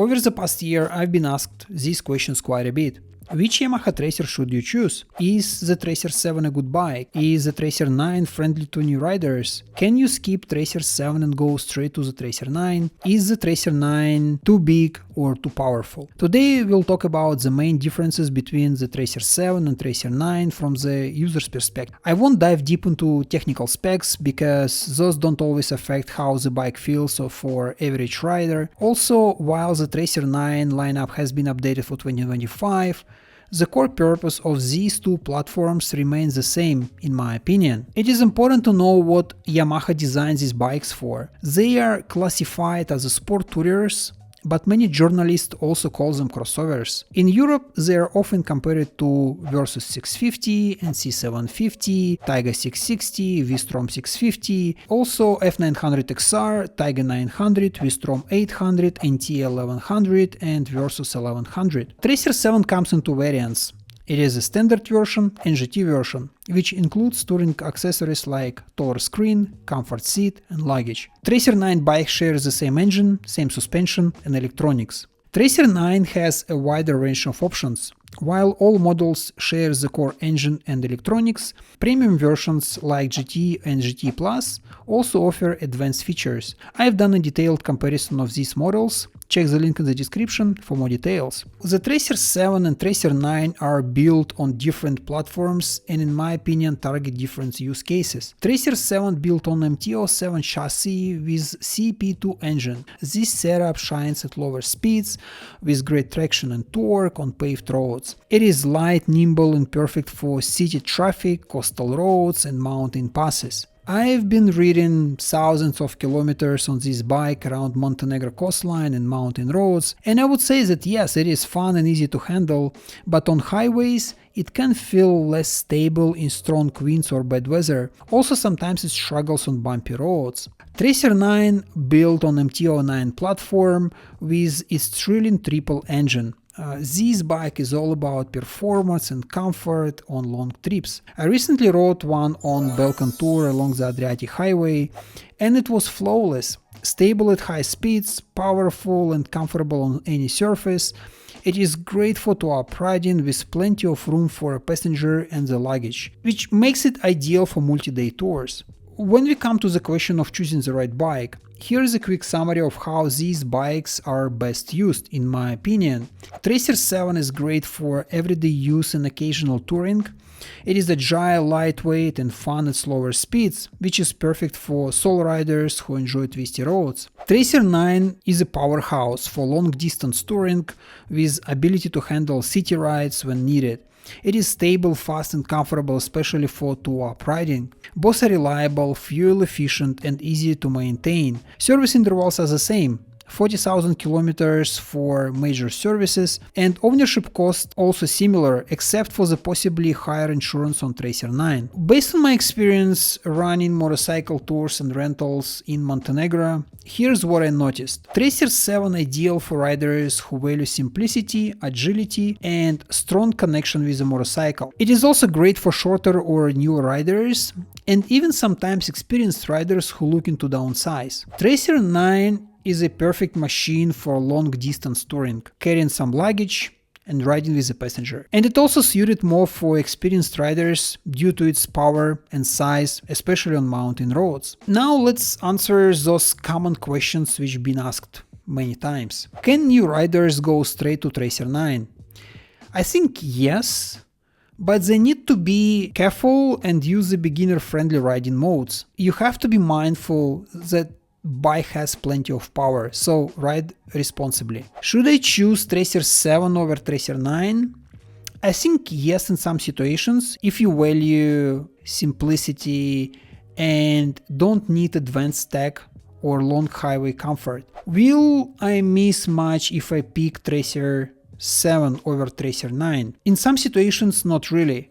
Over the past year, I've been asked these questions quite a bit. Which Yamaha Tracer should you choose? Is the Tracer 7 a good bike? Is the Tracer 9 friendly to new riders? Can you skip Tracer 7 and go straight to the Tracer 9? Is the Tracer 9 too big or too powerful? Today we'll talk about the main differences between the Tracer 7 and Tracer 9 from the user's perspective. I won't dive deep into technical specs because those don't always affect how the bike feels for average rider. Also, while the Tracer 9 lineup has been updated for 2025, the core purpose of these two platforms remains the same, in my opinion. It is important to know what Yamaha designed these bikes for. They are classified as sport tourers, but many journalists also call them crossovers. In Europe, they are often compared to Versys 650, NC750, Taiga 660, V-Strom 650, also F900XR, Taiga 900, V-Strom 800, NT 1100 and Versys 1100. Tracer 7 comes in two variants. It is a standard version and GT version, which includes touring accessories like taller screen, comfort seat and luggage. Tracer 9 bike shares the same engine, same suspension and electronics. Tracer 9 has a wider range of options. While all models share the core engine and electronics, premium versions like GT and GT Plus also offer advanced features. I've done a detailed comparison of these models. Check the link in the description for more details. The Tracer 7 and Tracer 9 are built on different platforms and in my opinion target different use cases. Tracer 7 built on MT-07 chassis with CP2 engine. This setup shines at lower speeds with great traction and torque on paved roads. It is light, nimble and perfect for city traffic, coastal roads and mountain passes. I've been riding thousands of kilometers on this bike around Montenegro coastline and mountain roads, and I would say that yes, it is fun and easy to handle, but on highways it can feel less stable in strong winds or bad weather. Also sometimes it struggles on bumpy roads. Tracer 9 built on MT-09 platform with its thrilling triple engine. This bike is all about performance and comfort on long trips. I recently rode one on Balkan Tour along the Adriatic Highway and it was flawless. Stable at high speeds, powerful and comfortable on any surface. It is great for two-up riding with plenty of room for a passenger and the luggage, which makes it ideal for multi-day tours. When we come to the question of choosing the right bike, here is a quick summary of how these bikes are best used, in my opinion. Tracer 7 is great for everyday use and occasional touring. It is agile, lightweight and fun at slower speeds, which is perfect for solo riders who enjoy twisty roads. Tracer 9 is a powerhouse for long-distance touring with ability to handle city rides when needed. It is stable, fast and comfortable, especially for two-up riding. Both are reliable, fuel efficient and easy to maintain. Service intervals are the same. 40,000 kilometers for major services, and ownership cost also similar, except for the possibly higher insurance on Tracer 9. Based on my experience running motorcycle tours and rentals in Montenegro, here's what I noticed. Tracer 7 ideal for riders who value simplicity, agility and strong connection with the motorcycle. It is also great for shorter or newer riders and even sometimes experienced riders who look into downsize. Tracer 9 is a perfect machine for long distance touring, carrying some luggage and riding with a passenger. And it also suited more for experienced riders due to its power and size, especially on mountain roads. Now let's answer those common questions which have been asked many times. Can new riders go straight to Tracer 9? I think yes, but they need to be careful and use the beginner-friendly riding modes. You have to be mindful that bike has plenty of power, so ride responsibly. Should I choose Tracer 7 over Tracer 9? I think yes in some situations, if you value simplicity and don't need advanced tech or long highway comfort. Will I miss much if I pick Tracer 7 over Tracer 9? In some situations, not really.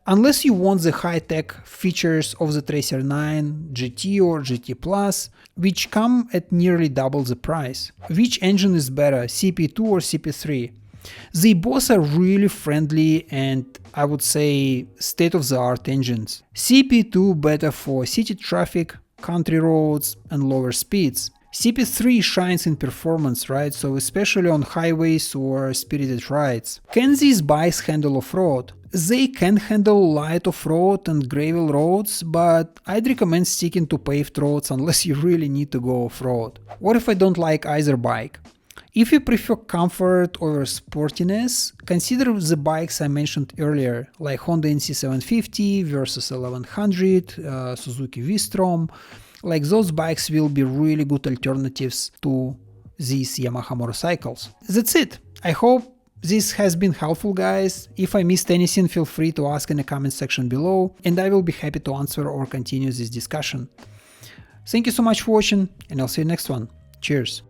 Unless you want the high-tech features of the Tracer 9 GT or GT Plus, which come at nearly double the price. Which engine is better, CP2 or CP3? They both are really friendly and I would say state-of-the-art engines. CP2 better for city traffic, country roads and lower speeds. CP3 shines in performance, right? So especially on highways or spirited rides. Can these bikes handle off-road? They can handle light off-road and gravel roads, but I'd recommend sticking to paved roads unless you really need to go off-road. What if I don't like either bike? If you prefer comfort over sportiness, consider the bikes I mentioned earlier, like Honda NC750 versus 1100, Suzuki V-Strom. Like those bikes will be really good alternatives to these Yamaha motorcycles. That's it. I hope this has been helpful, guys. If I missed anything, feel free to ask in the comment section below, and I will be happy to answer or continue this discussion. Thank you so much for watching, and I'll see you next one. Cheers!